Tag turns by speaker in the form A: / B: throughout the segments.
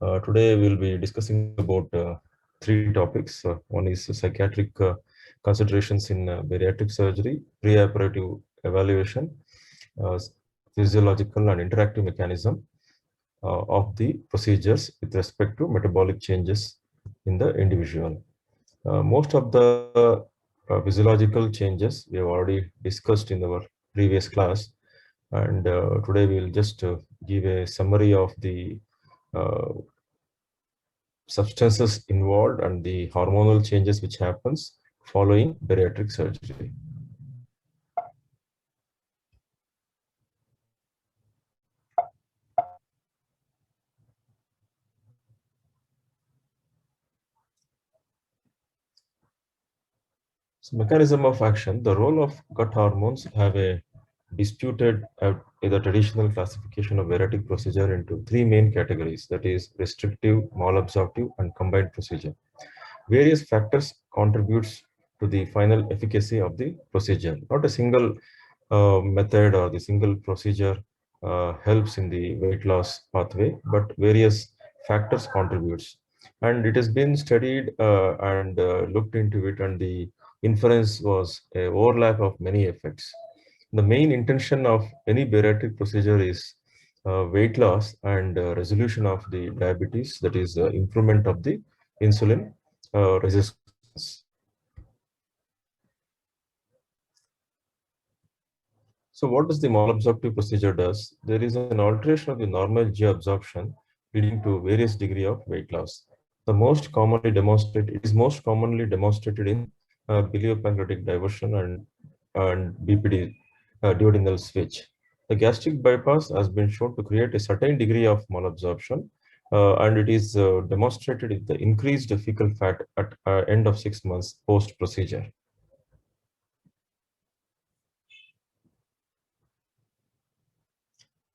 A: Today we'll be discussing about three topics. One is psychiatric considerations in bariatric surgery, preoperative evaluation, uh, physiological and interactive mechanism of the procedures with respect to metabolic changes in the individual. Most of the physiological changes we have already discussed in our previous class, and today we will just give a summary of the uh, substances involved and the hormonal changes which happens following bariatric surgery. So mechanism of action, the role of gut hormones have a disputed the traditional classification of bariatric procedure into three main categories, that is restrictive, malabsorptive and combined procedure. Various factors contributes to the final efficacy of the procedure. Not a single method or the single procedure helps in the weight loss pathway, but various factors contributes. And it has been studied and looked into it, and the inference was a overlap of many effects. The main intention of any bariatric procedure is weight loss and resolution of the diabetes, that is improvement of the insulin resistance. So what does the malabsorptive procedure does? There is an alteration of the normal GI absorption leading to various degree of weight loss. It is most commonly demonstrated in biliopancreatic diversion and BPD, duodenal switch. The gastric bypass has been shown to create a certain degree of malabsorption, and it is demonstrated with the increased fecal fat at end of 6 months post procedure.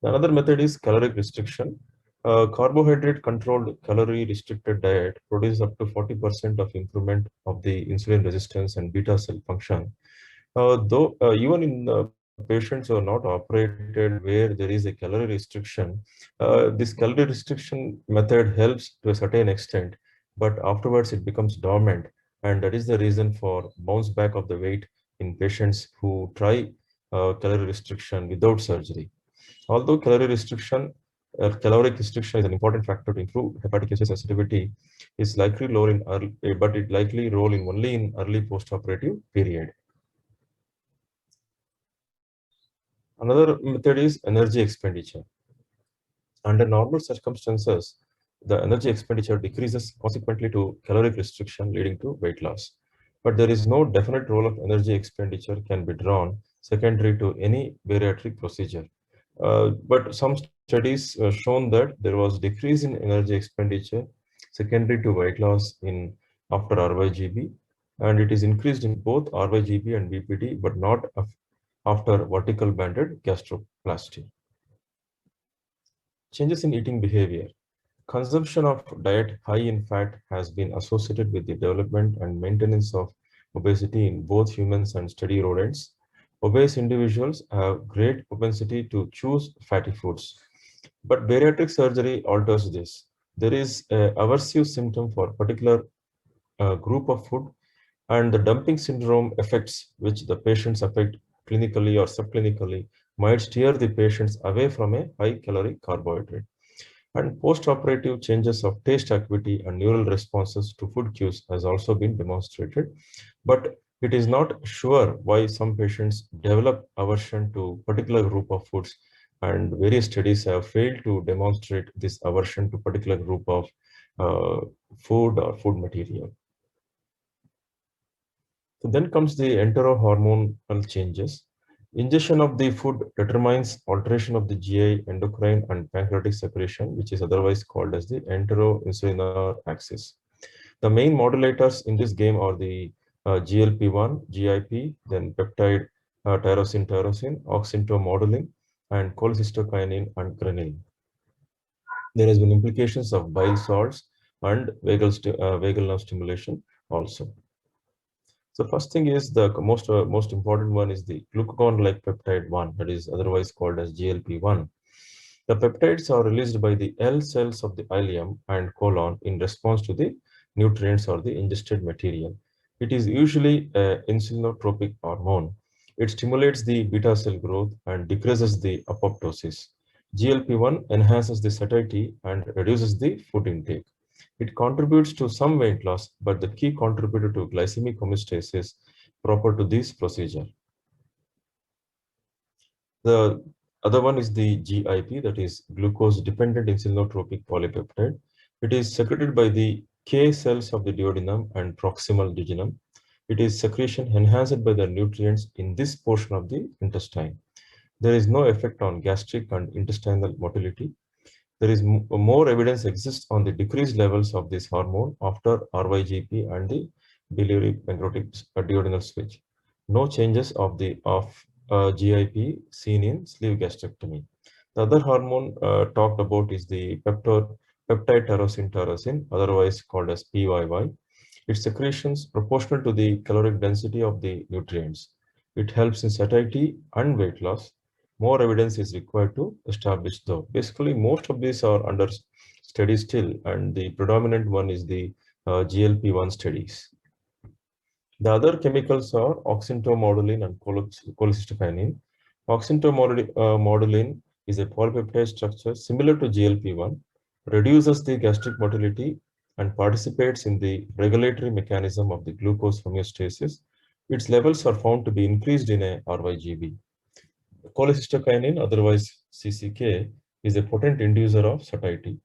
A: Another method is caloric restriction. Carbohydrate controlled calorie restricted diet produces up to 40% of improvement of the insulin resistance and beta cell function. Though even in patients who are not operated where there is a calorie restriction, this calorie restriction method helps to a certain extent, but afterwards it becomes dormant, and that is the reason for bounce back of the weight in patients who try calorie restriction without surgery. Although caloric restriction is an important factor to improve hepatic insulin sensitivity, is likely low in early, but it likely roll in only in early post-operative period. Another method is energy expenditure. Under normal circumstances, the energy expenditure decreases consequently to caloric restriction, leading to weight loss. But there is no definite role of energy expenditure can be drawn secondary to any bariatric procedure. But some studies shown that there was decrease in energy expenditure secondary to weight loss in after RYGB, and it is increased in both RYGB and BPD, but not after vertical banded gastroplasty. Changes in eating behavior. Consumption of diet high in fat has been associated with the development and maintenance of obesity in both humans and study rodents. Obese individuals have great propensity to choose fatty foods. But bariatric surgery alters this. There is a aversive symptom for particular group of food, and the dumping syndrome effects which the patients affect clinically or subclinically might steer the patients away from a high calorie carbohydrate. And post-operative changes of taste acuity and neural responses to food cues has also been demonstrated, but it is not sure why some patients develop aversion to particular group of foods, and various studies have failed to demonstrate this aversion to particular group of uh, food or food material. So then comes the enterohormonal changes. Ingestion of the food determines alteration of the GI, endocrine, and pancreatic secretion, which is otherwise called as the entero-insulinar axis. The main modulators in this game are the GLP-1, GIP, then peptide tyrosine, oxyntomodulin, and cholecystokinin and ghrelin. There has been implications of bile salts and vagal nerve stimulation also. So first thing is the most important one is the glucagon-like peptide 1, that is otherwise called as GLP-1. The peptides are released by the L cells of the ileum and colon in response to the nutrients or the ingested material. It is usually an insulinotropic hormone. It stimulates the beta cell growth and decreases the apoptosis. GLP-1 enhances the satiety and reduces the food intake. It contributes to some weight loss, but the key contributor to glycemic homeostasis proper to this procedure. The other one is the GIP, that is glucose-dependent insulinotropic polypeptide. It is secreted by the K cells of the duodenum and proximal jejunum. It is secretion enhanced by the nutrients in this portion of the intestine. There is no effect on gastric and intestinal motility. There is more evidence exists on the decreased levels of this hormone after RYGP and the biliary pancreatic duodenal switch. No changes of GIP seen in sleeve gastrectomy. The other hormone talked about is the peptide tyrosine, otherwise called as PYY. Its secretions proportional to the caloric density of the nutrients. It helps in satiety and weight loss. More evidence is required to establish though. Basically, most of these are under study still, and the predominant one is the GLP-1 studies. The other chemicals are oxyntomodulin and cholecystokinin. Oxyntomodulin is a polypeptide structure similar to GLP-1, reduces the gastric motility, and participates in the regulatory mechanism of the glucose homeostasis. Its levels are found to be increased in a RYGB. Cholecystokinin, otherwise CCK, is a potent inducer of satiety.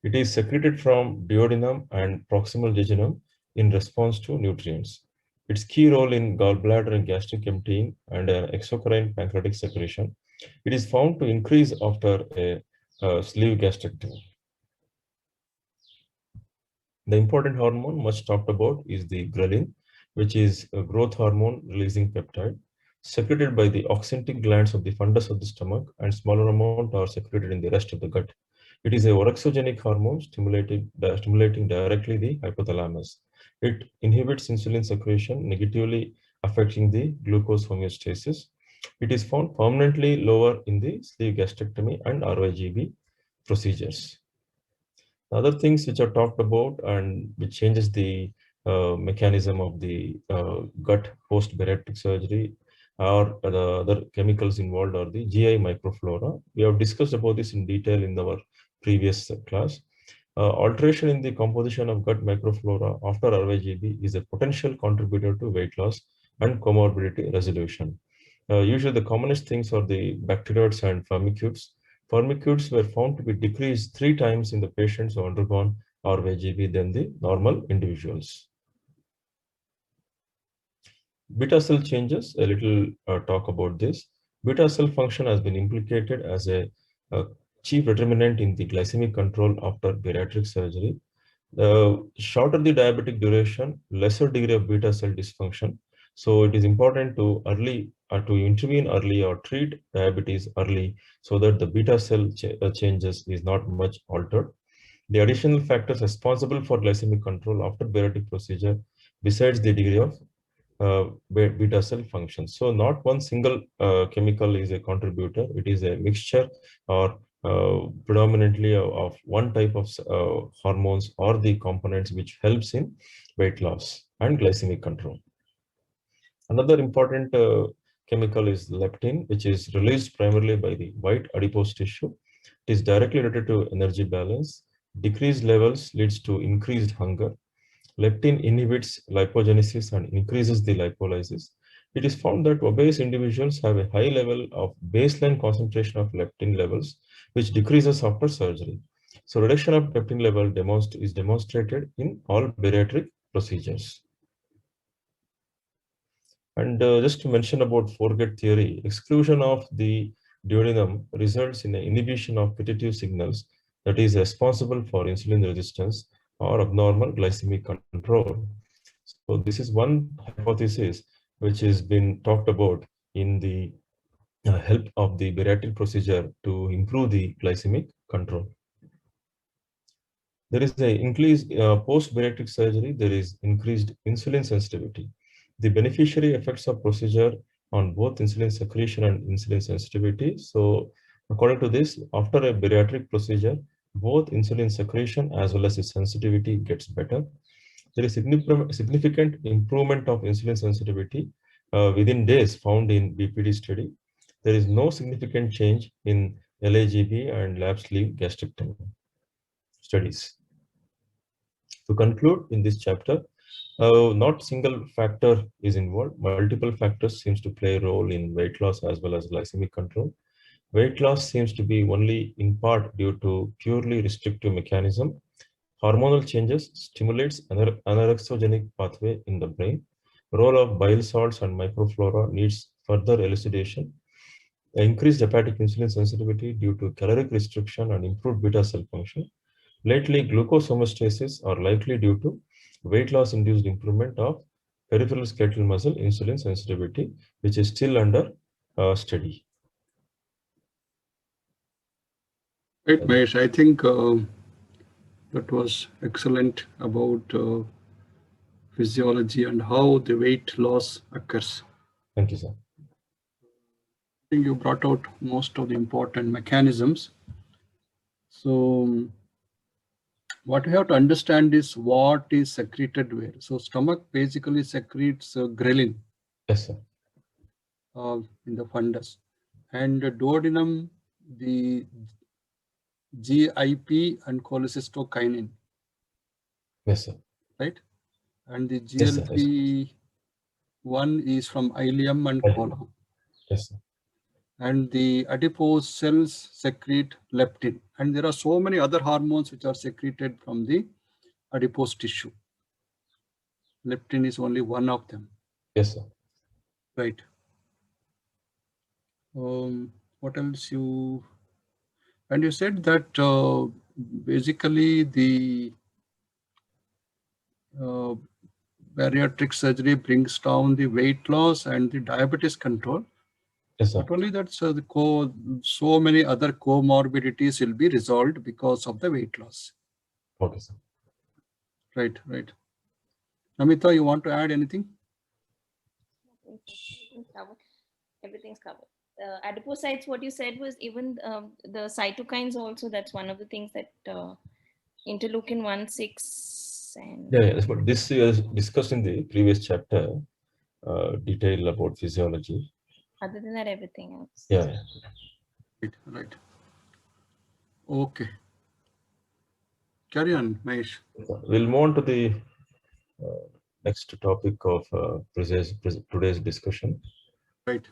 A: It is secreted from duodenum and proximal jejunum in response to nutrients. Its key role in gallbladder and gastric emptying and exocrine pancreatic secretion. It is found to increase after a sleeve gastrectomy. The important hormone much talked about is the ghrelin, which is a growth hormone releasing peptide secreted by the oxyntic glands of the fundus of the stomach, and smaller amount are secreted in the rest of the gut. It is a orexogenic hormone stimulating directly the hypothalamus. It inhibits insulin secretion, negatively affecting the glucose homeostasis. It is found permanently lower in the sleeve gastrectomy and RYGB procedures. Other things which are talked about and which changes the mechanism of the gut post-bariatric surgery or the other chemicals involved are the GI microflora. We have discussed about this in detail in our previous class. Alteration in the composition of gut microflora after RYGB is a potential contributor to weight loss and comorbidity resolution. Usually the commonest things are the bacteroids and firmicutes. Firmicutes were found to be decreased 3 times in the patients who undergone RYGB than the normal individuals. Beta cell changes, a little talk about this. Beta cell function has been implicated as a chief determinant in the glycemic control after bariatric surgery. The shorter the diabetic duration, lesser degree of beta cell dysfunction. So it is important to intervene early or treat diabetes early so that the beta cell changes is not much altered. The additional factors responsible for glycemic control after bariatric procedure, besides the degree of beta cell function. So not one single chemical is a contributor. It is a mixture or predominantly of one type of hormones or the components which helps in weight loss and glycemic control. Another important chemical is leptin, which is released primarily by the white adipose tissue. It is directly related to energy balance. Decreased levels leads to increased hunger. Leptin inhibits lipogenesis and increases the lipolysis. It is found that obese individuals have a high level of baseline concentration of leptin levels, which decreases after surgery. So reduction of leptin level is demonstrated in all bariatric procedures. And just to mention about Foregut theory, exclusion of the duodenum results in an inhibition of putative signals that is responsible for insulin resistance or abnormal glycemic control. So this is one hypothesis which has been talked about in the help of the bariatric procedure to improve the glycemic control. There is a increased post-bariatric surgery, there is increased insulin sensitivity. The beneficiary effects of procedure on both insulin secretion and insulin sensitivity. So According to this, after a bariatric procedure, both insulin secretion as well as its sensitivity gets better. There is significant improvement of insulin sensitivity within days found in BPD study. There is no significant change in LAGB and lab sleeve gastrectomy studies. To conclude in this chapter, not single factor is involved. Multiple factors seems to play a role in weight loss as well as glycemic control. Weight loss seems to be only in part due to purely restrictive mechanism. Hormonal changes stimulates anorexogenic pathway in the brain. Role of bile salts and microflora needs further elucidation. Increased hepatic insulin sensitivity due to caloric restriction and improved beta cell function. Lately, glucose homeostasis are likely due to weight loss induced improvement of peripheral skeletal muscle insulin sensitivity, which is still under study.
B: Right, Mahesh. I think that was excellent about physiology and how the weight loss occurs.
A: Thank you, sir.
B: I think you brought out most of the important mechanisms. So what we have to understand is what is secreted where. So stomach basically secretes ghrelin.
A: Yes, sir.
B: In the fundus, and duodenum, the GIP and cholecystokinin.
A: Yes, sir.
B: Right, and the
A: Yes, sir.
B: GLP-1 is from ileum and colon.
A: Yes, sir.
B: And the adipose cells secrete leptin, and there are so many other hormones which are secreted from the adipose tissue. Leptin is only one of them.
A: Yes, sir.
B: Right. What else you? And you said that basically the bariatric surgery brings down the weight loss and the diabetes control.
A: Yes, sir.
B: Not only that, so so many other comorbidities will be resolved because of the weight loss.
A: Okay, sir.
B: Right, right. Namita, you want to add anything?
C: Everything's covered. Adipocytes, what you said was even the cytokines also, that's one of the things that interleukin-1,6 and...
A: Yeah, but this is discussed in the previous chapter, detail about physiology.
C: Other than that, everything else.
A: Yeah.
B: Right, right. Okay. Carry on, Mahesh.
A: We'll move on to the next topic of today's discussion.
B: Right.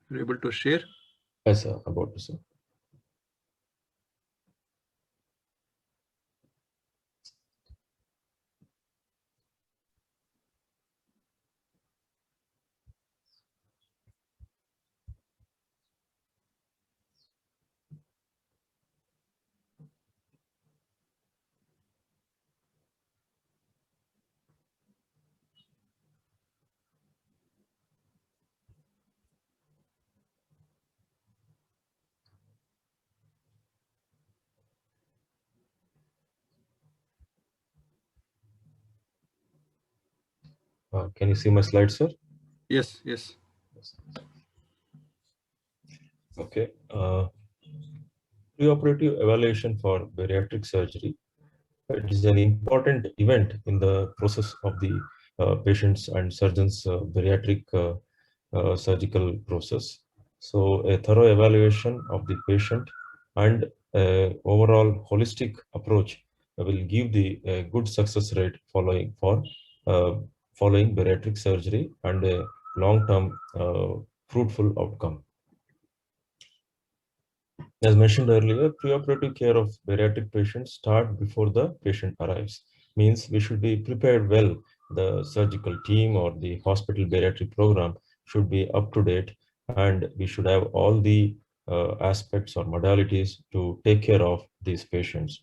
B: You're able to share?
A: Yes, sir. About this, sir. Can you see my slide, sir?
B: Yes, yes.
A: Okay. Preoperative evaluation for bariatric surgery. It is an important event in the process of the patients and surgeons' bariatric surgical process. So a thorough evaluation of the patient and overall holistic approach will give the good success rate following bariatric surgery and a long-term fruitful outcome. As mentioned earlier, preoperative care of bariatric patients start before the patient arrives. Means we should be prepared well. The surgical team or the hospital bariatric program should be up to date, and we should have all the aspects or modalities to take care of these patients.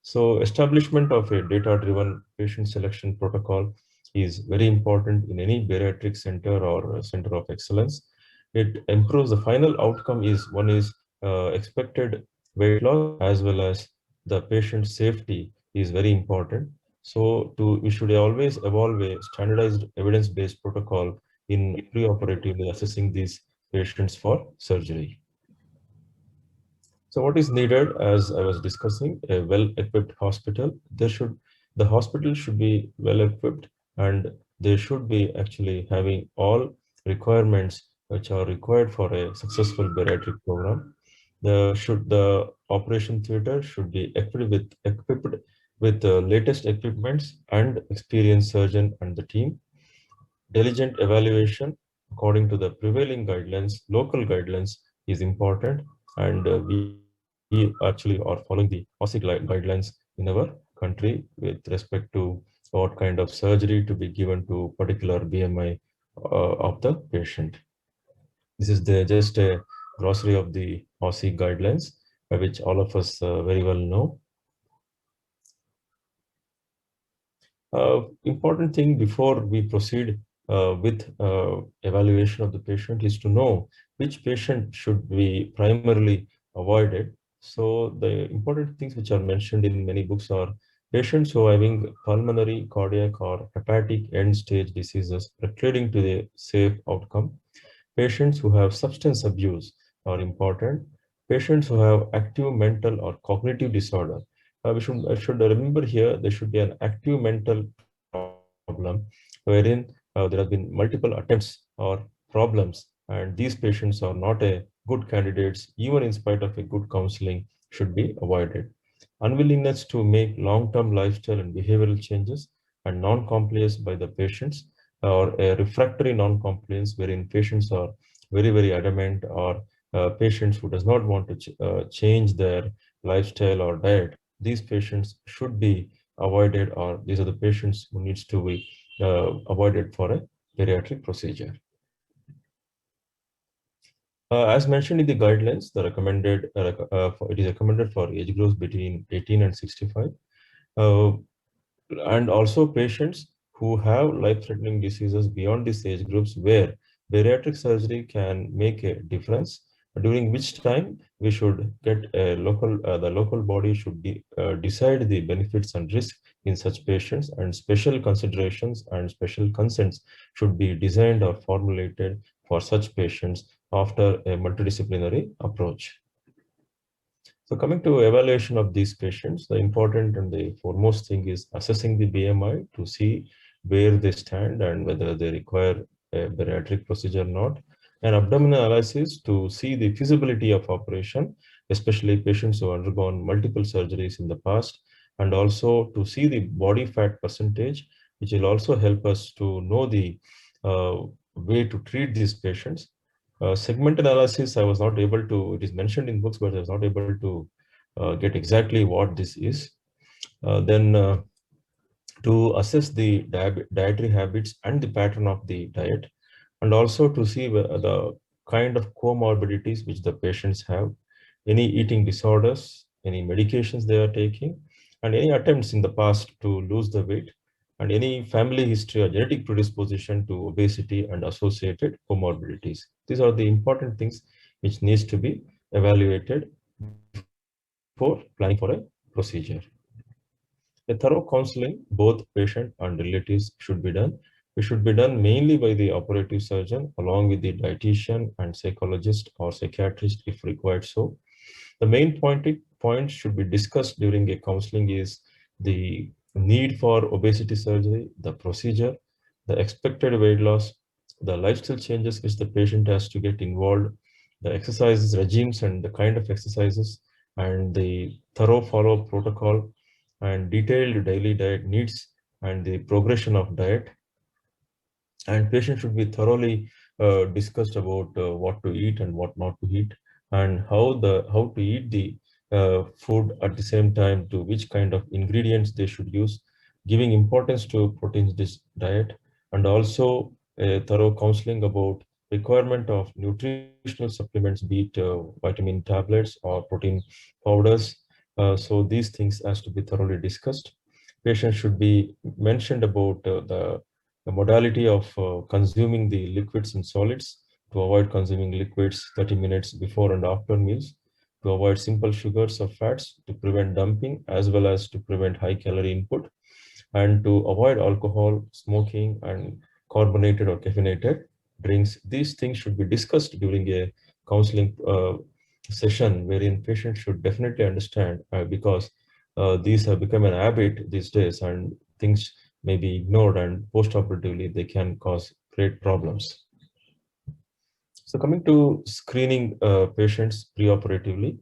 A: So establishment of a data-driven patient selection protocol is very important in any bariatric center or center of excellence. It improves the final outcome is one is expected weight loss as well as the patient safety is very important. So we should always evolve a standardized evidence-based protocol in preoperatively assessing these patients for surgery. So what is needed, as I was discussing, a well-equipped hospital. The hospital should be well-equipped, and they should be actually having all requirements which are required for a successful bariatric program. The operation theater should be equipped with the latest equipments and experienced surgeon and the team. Diligent evaluation according to the prevailing guidelines, local guidelines is important, and we actually are following the OSI guidelines in our country with respect to what kind of surgery to be given to particular BMI of the patient. This is just a glossary of the OSI guidelines, which all of us very well know. Important thing before we proceed with evaluation of the patient is to know which patient should be primarily avoided. So the important things which are mentioned in many books are patients who are having pulmonary, cardiac, or hepatic end-stage diseases precluding to the safe outcome. Patients who have substance abuse are important. Patients who have active mental or cognitive disorder. I should remember here there should be an active mental problem wherein there have been multiple attempts or problems, and these patients are not a good candidates, even in spite of a good counseling, should be avoided. Unwillingness to make long-term lifestyle and behavioral changes and non-compliance by the patients, or a refractory non-compliance wherein patients are very, very adamant, or patients who does not want to change their lifestyle or diet. These patients should be avoided, or these are the patients who needs to be avoided for a bariatric procedure. As mentioned in the guidelines, it is recommended for age groups between 18 and 65. Uh, and also patients who have life-threatening diseases beyond these age groups where bariatric surgery can make a difference, during which time we should get the local body should decide the benefits and risks in such patients, and special considerations and special consents should be designed or formulated for such patients after a multidisciplinary approach. So coming to evaluation of these patients, the important and the foremost thing is assessing the BMI to see where they stand and whether they require a bariatric procedure or not. An abdominal analysis to see the feasibility of operation, especially patients who have undergone multiple surgeries in the past, and also to see the body fat percentage, which will also help us to know the way to treat these patients. Segment analysis, I was not able to, it is mentioned in books, but I was not able to get exactly what this is. Then to assess the dietary habits and the pattern of the diet, and also to see the kind of comorbidities which the patients have, any eating disorders, any medications they are taking, and any attempts in the past to lose the weight, and any family history or genetic predisposition to obesity and associated comorbidities. These are the important things which needs to be evaluated before planning for a procedure. A thorough counseling, both patient and relatives, should be done. It should be done mainly by the operative surgeon along with the dietitian and psychologist or psychiatrist if required so. The main points should be discussed during a counseling is the need for obesity surgery, the procedure, the expected weight loss, the lifestyle changes which the patient has to get involved, the exercises regimes and the kind of exercises, and the thorough follow-up protocol, and detailed daily diet needs and the progression of diet. And patients should be thoroughly discussed about what to eat and what not to eat, and how to eat the food at the same time, to which kind of ingredients they should use, giving importance to protein this diet, and also a thorough counseling about requirement of nutritional supplements, be it vitamin tablets or protein powders. So these things has to be thoroughly discussed. Patients should be mentioned about the The modality of consuming the liquids and solids, to avoid consuming liquids 30 minutes before and after meals, to avoid simple sugars or fats, to prevent dumping, as well as to prevent high calorie input, and to avoid alcohol, smoking, and carbonated or caffeinated drinks. These things should be discussed during a counseling session, wherein patients should definitely understand, because these have become an habit these days, and things may be ignored, and post-operatively they can cause great problems. So coming to screening patients preoperatively,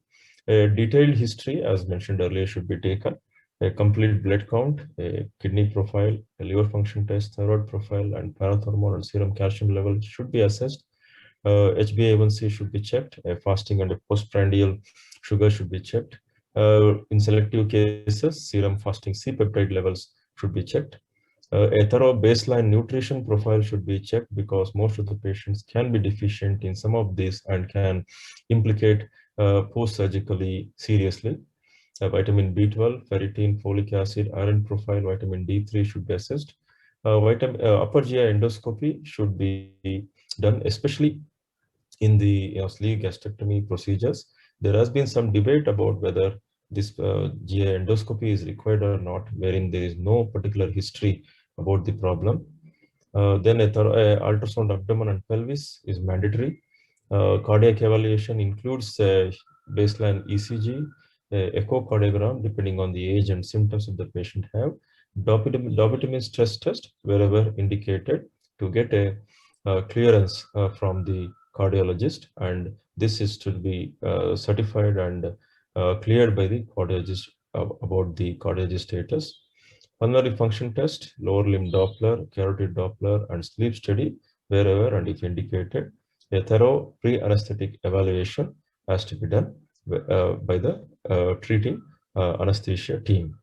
A: a detailed history, as mentioned earlier, should be taken. A complete blood count, a kidney profile, a liver function test, thyroid profile, and parathormone and serum calcium level should be assessed. HbA1c should be checked. A fasting and a postprandial sugar should be checked. In selective cases, serum fasting C peptide levels should be checked. A thorough baseline nutrition profile should be checked, because most of the patients can be deficient in some of these and can implicate post-surgically seriously. Vitamin B12, ferritin, folic acid, iron profile, vitamin D3 should be assessed. Upper GI endoscopy should be done, especially in the sleeve gastrectomy procedures. There has been some debate about whether this GI endoscopy is required or not, wherein there is no particular history about the problem. Then ultrasound abdomen and pelvis is mandatory. Cardiac evaluation includes baseline ECG, echocardiogram, depending on the age and symptoms of the patient have, dobutamine stress test wherever indicated, to get a clearance from the cardiologist, and this is to be certified and cleared by the cardiologist about the cardiologist status. Pulmonary function test, lower limb Doppler, carotid Doppler, and sleep study wherever and if indicated. A thorough pre-anesthetic evaluation has to be done by the treating anesthesia team.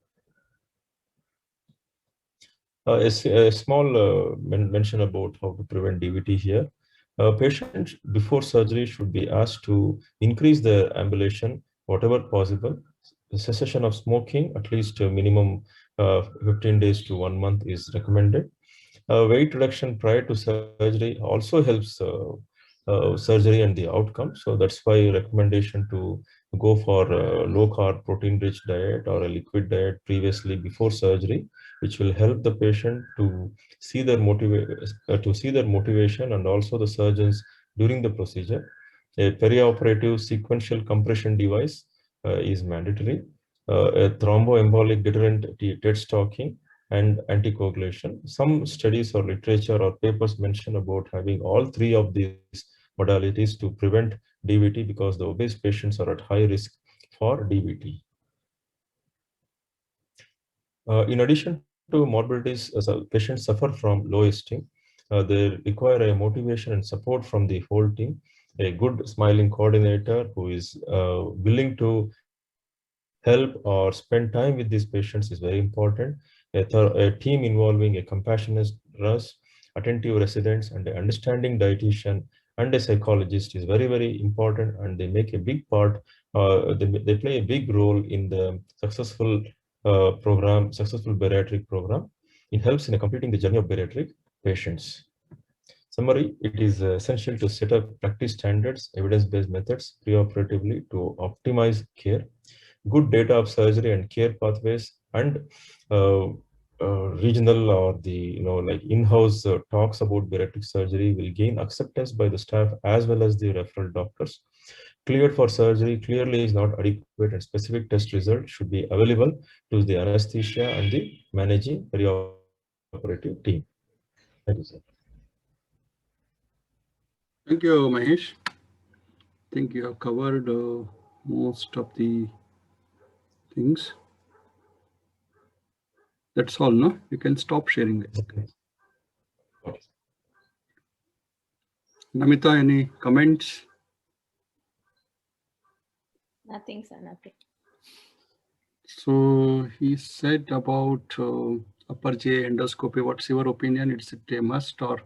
A: A small mention about how to prevent DVT here. Patients before surgery should be asked to increase their ambulation whatever possible. The cessation of smoking, at least a minimum 15 days to 1 month, is recommended. Weight reduction prior to surgery also helps surgery and the outcome. So that's why recommendation to go for a low carb protein rich diet or a liquid diet previously before surgery, which will help the patient to see their motivation and also the surgeons during the procedure. A perioperative sequential compression device is mandatory. A thromboembolic deterrent dead stocking and anticoagulation. Some studies or literature or papers mention about having all three of these modalities to prevent DVT, because the obese patients are at high risk for DVT. In addition to morbidities, patients suffer from low esteem. They require a motivation and support from the whole team. A good smiling coordinator who is willing to help or spend time with these patients is very important. A team involving a compassionate nurse, attentive residents, and an understanding dietitian and a psychologist is very, very important, and they make a big part, they play a big role in the successful bariatric program. It helps in completing the journey of bariatric patients. Summary, it is essential to set up practice standards, evidence-based methods preoperatively to optimize care. Good data of surgery and care pathways, and uh, regional or the like in-house talks about bariatric surgery will gain acceptance by the staff as well as the referral doctors. Cleared for surgery clearly is not adequate, and specific test results should be available to the anesthesia and the managing perioperative team. Thank you, sir.
B: Thank you, Mahesh. I think you have covered most of the things. That's all, no? You can stop sharing it.
A: Okay.
B: Namita, any comments?
C: Nothing, sir, nothing.
B: So he said about upper GI endoscopy. What's your opinion? It's a must, or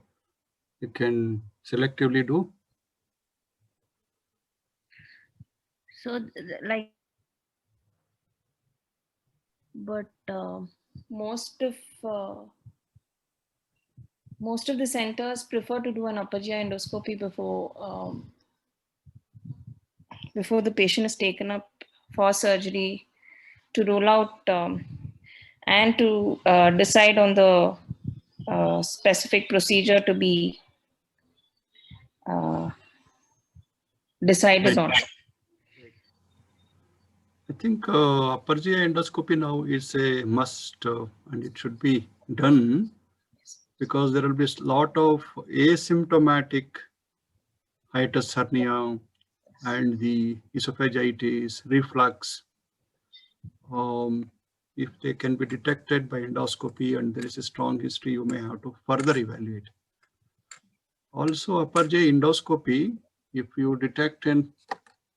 B: you can selectively do?
C: So, like, but most of most of the centers prefer to do an upper GI endoscopy before the patient is taken up for surgery to rule out and to decide on the specific procedure to be decided
B: Right.
C: on.
B: I think upper GI endoscopy now is a must and it should be done because there will be a lot of asymptomatic hiatus hernia and the esophagitis, reflux. If they can be detected by endoscopy and there is a strong history, you may have to further evaluate. Also, upper GI endoscopy, if you detect an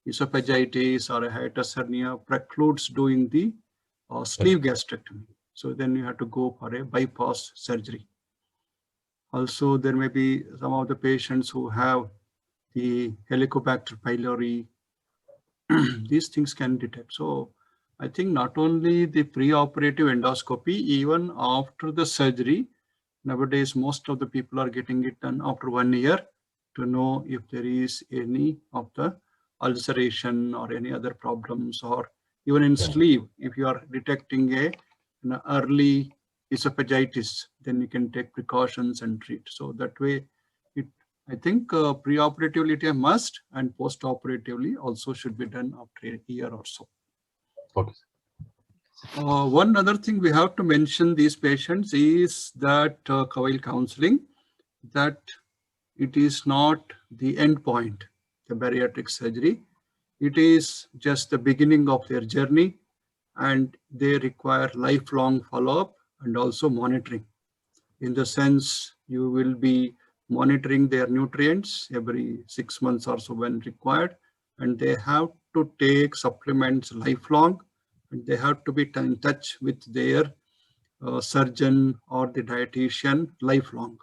B: esophagitis or a hiatus hernia, precludes doing the sleeve gastrectomy. So then you have to go for a bypass surgery. Also, there may be some of the patients who have the Helicobacter pylori. These things can detect. So I think not only the preoperative endoscopy, even after the surgery, nowadays most of the people are getting it done after 1 year to know if there is any of the ulceration or any other problems, or even in sleeve, if you are detecting an early esophagitis, then you can take precautions and treat. So that way, I think preoperatively it is a must, and post-operatively also should be done after a year or so.
A: Okay.
B: One other thing we have to mention these patients is that while counseling, that it is not the end point, the bariatric surgery. It is just the beginning of their journey, and they require lifelong follow-up and also monitoring. In the sense, you will be monitoring their nutrients every 6 months or so when required, and they have to take supplements lifelong, and they have to be in touch with their surgeon or the dietitian lifelong.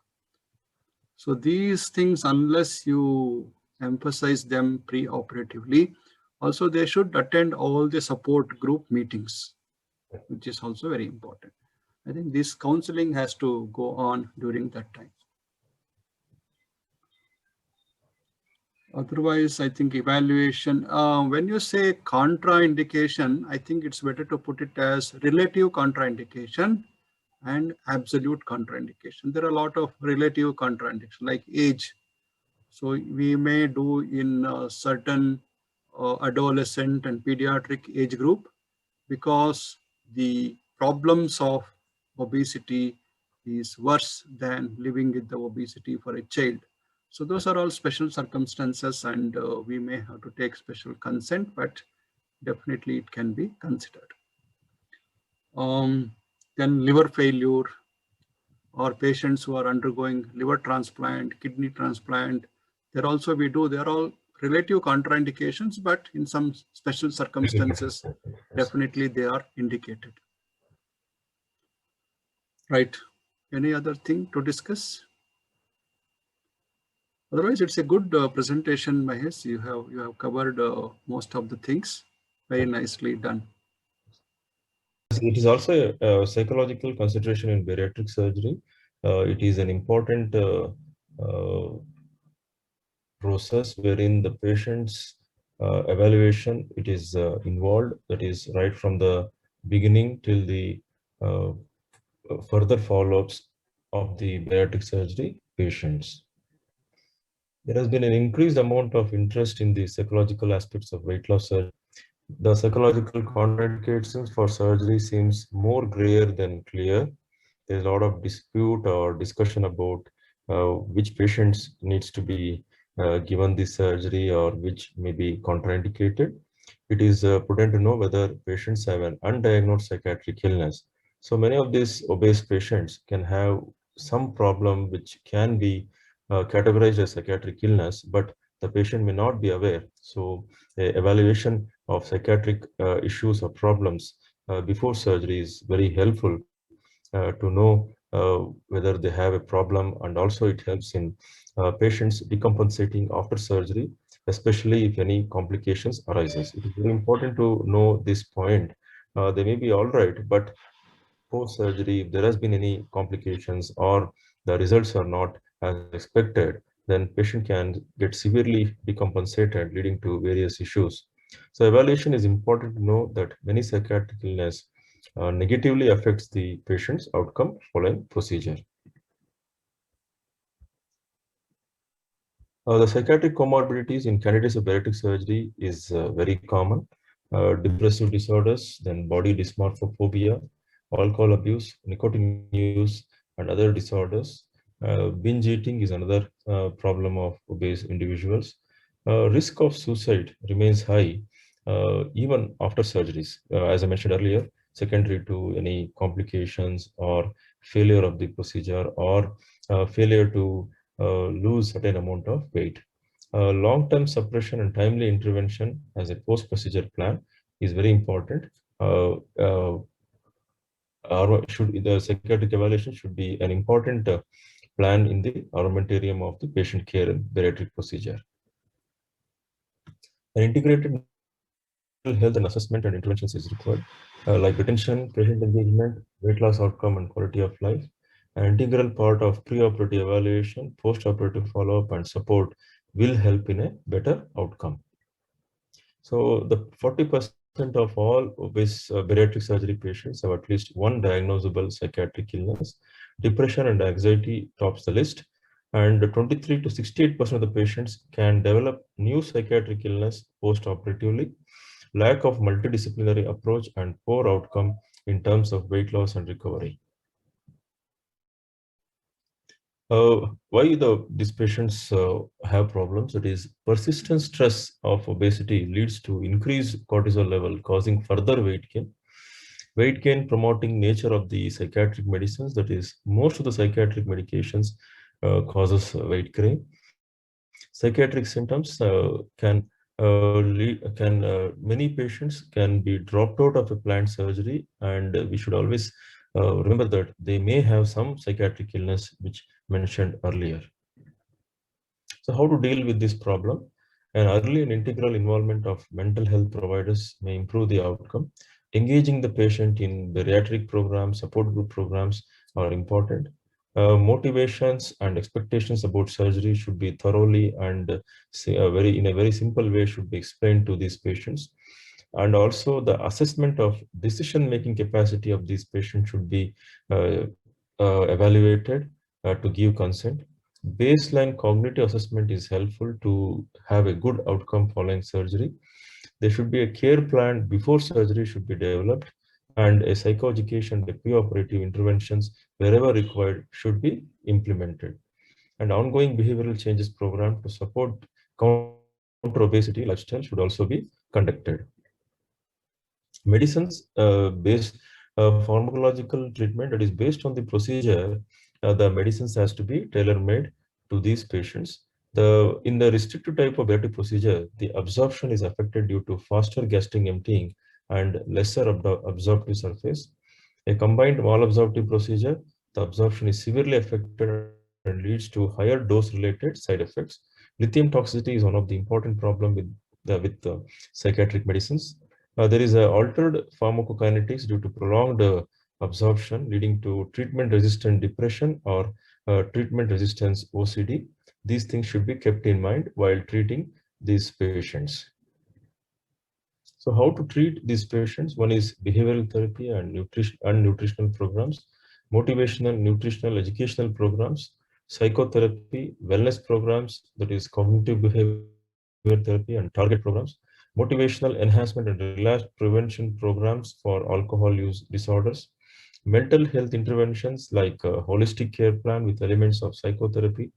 B: So these things, unless you emphasize them pre-operatively, also they should attend all the support group meetings, which is also very important. I think this counseling has to go on during that time. Otherwise, I think evaluation, when you say contraindication, I think it's better to put it as relative contraindication and absolute contraindication. There are a lot of relative contraindication, like age. So we may do in a certain adolescent and pediatric age group, because the problems of obesity is worse than living with the obesity for a child. So those are all special circumstances, and we may have to take special consent, but definitely it can be considered. Then liver failure, or patients who are undergoing liver transplant, kidney transplant, there also we do, they're all relative contraindications, but in some special circumstances, definitely they are indicated. Right. Any other thing to discuss? Otherwise, it's a good presentation, Mahesh. You have covered most of the things. Very nicely done.
A: It is also a psychological consideration in bariatric surgery. It is an important process wherein the patient's evaluation, it is involved, that is right from the beginning till the further follow-ups of the bariatric surgery patients. There has been an increased amount of interest in the psychological aspects of weight loss surgery. The psychological contraindications for surgery seems more grayer than clear. There's a lot of dispute or discussion about which patients needs to be given the surgery or which may be contraindicated. It is prudent to know whether patients have an undiagnosed psychiatric illness. So many of these obese patients can have some problem which can be categorized as psychiatric illness, but the patient may not be aware. So evaluation of psychiatric issues or problems before surgery is very helpful to know whether they have a problem, and also it helps in patients decompensating after surgery, especially if any complications arises. It is very important to know this point. They may be all right, but post surgery, if there has been any complications or the results are not as expected, then patient can get severely decompensated, leading to various issues. So evaluation is important to know that many psychiatric illness negatively affects the patient's outcome following procedure. The psychiatric comorbidities in candidates of bariatric surgery is very common. Depressive disorders, then body dysmorphophobia, alcohol abuse, nicotine use, and other disorders. Binge eating is another problem of obese individuals. Risk of suicide remains high even after surgeries, as I mentioned earlier, secondary to any complications or failure of the procedure or failure to lose certain amount of weight. Long-term suppression and timely intervention as a post-procedure plan is very important. The psychiatric evaluation should be an important plan in the armamentarium of the patient care and bariatric procedure. An integrated mental health and assessment and interventions is required, like retention, patient engagement, weight loss outcome, and quality of life. An integral part of preoperative evaluation, post-operative follow-up, and support will help in a better outcome. So the 40% of all obese bariatric surgery patients have at least one diagnosable psychiatric illness. Depression and anxiety tops the list. And 23 to 68% of the patients can develop new psychiatric illness post-operatively. Lack of multidisciplinary approach and poor outcome in terms of weight loss and recovery. Why these patients have problems? It is persistent stress of obesity leads to increased cortisol level, causing further weight gain. Weight gain promoting nature of the psychiatric medicines, that is, most of the psychiatric medications causes weight gain. Psychiatric symptoms many patients can be dropped out of a planned surgery, and we should always remember that they may have some psychiatric illness which mentioned earlier. So how to deal with this problem? An early and integral involvement of mental health providers may improve the outcome. Engaging the patient in bariatric programs, support group programs are important. Motivations and expectations about surgery should be thoroughly and in a very simple way should be explained to these patients. And also the assessment of decision-making capacity of these patients should be evaluated to give consent. Baseline cognitive assessment is helpful to have a good outcome following surgery. There should be a care plan before surgery should be developed, and a psychoeducation and preoperative interventions wherever required should be implemented. And ongoing behavioral changes program to support counter obesity lifestyle should also be conducted. Medicines based pharmacological treatment that is based on the procedure, the medicines has to be tailor-made to these patients. In the restrictive type of bariatric procedure, the absorption is affected due to faster gastric emptying and lesser absorptive surface. A combined malabsorptive procedure, the absorption is severely affected and leads to higher dose-related side effects. Lithium toxicity is one of the important problems with psychiatric medicines. There is altered pharmacokinetics due to prolonged absorption, leading to treatment-resistant depression or treatment-resistance OCD. These things should be kept in mind while treating these patients. So how to treat these patients? One is behavioral therapy and nutritional programs, motivational, nutritional, educational programs, psychotherapy, wellness programs, that is cognitive behavior therapy and target programs, motivational enhancement and relapse prevention programs for alcohol use disorders, mental health interventions like a holistic care plan with elements of psychotherapy,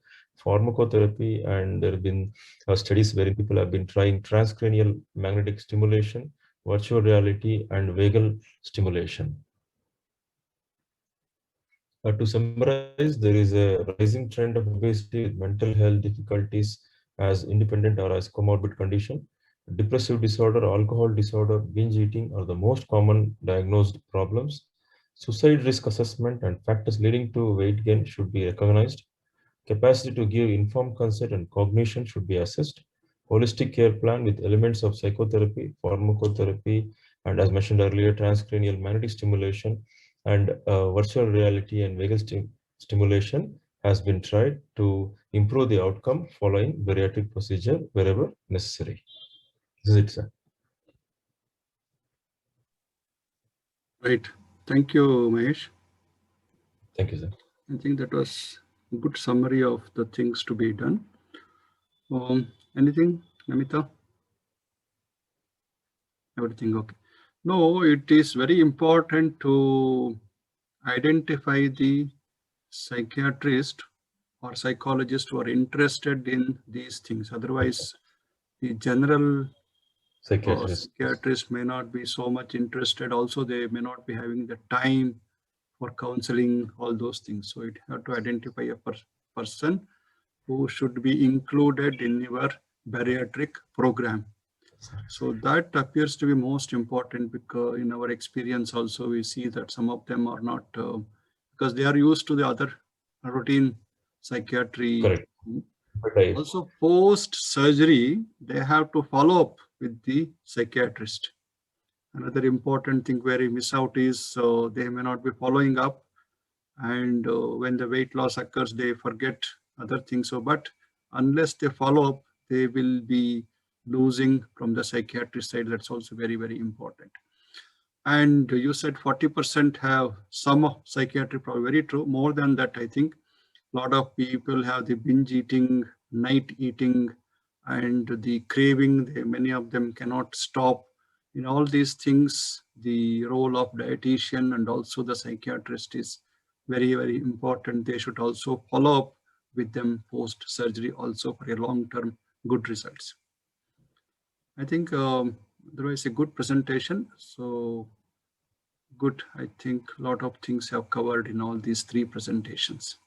A: pharmacotherapy, and there have been studies wherein people have been trying transcranial magnetic stimulation, virtual reality, and vagal stimulation. To summarize, there is a rising trend of obesity with mental health difficulties as independent or as comorbid condition. Depressive disorder, alcohol disorder, binge eating are the most common diagnosed problems. Suicide risk assessment and factors leading to weight gain should be recognized. Capacity to give informed consent and cognition should be assessed. Holistic care plan with elements of psychotherapy, pharmacotherapy, and as mentioned earlier, transcranial magnetic stimulation and virtual reality and vagal stimulation has been tried to improve the outcome following bariatric procedure wherever necessary. This is it, sir.
B: Right. Thank you, Mahesh.
A: Thank you, sir.
B: I think that was a good summary of the things to be done. Anything, Namita? Everything okay? No, it is very important to identify the psychiatrist or psychologist who are interested in these things. Otherwise, the general psychiatrist may not be so much interested. Also, they may not be having the time for counseling, all those things. So you have to identify a person who should be included in your bariatric program. So that appears to be most important, because in our experience also we see that some of them are not, because they are used to the other routine psychiatry.
A: Correct. But
B: Also post surgery, they have to follow up with the psychiatrist. Another important thing where you miss out is they may not be following up, and when the weight loss occurs, they forget other things. So, but unless they follow up, they will be losing from the psychiatrist side. That's also very, very important. And you said 40% have some psychiatry problem. Very true. More than that, I think a lot of people have the binge eating, night eating, and the craving. Many of them cannot stop. In all these things, the role of dietitian and also the psychiatrist is very, very important. They should also follow up with them post surgery also for a long-term good results. I think otherwise a good presentation. So good. I think a lot of things have covered in all these three presentations.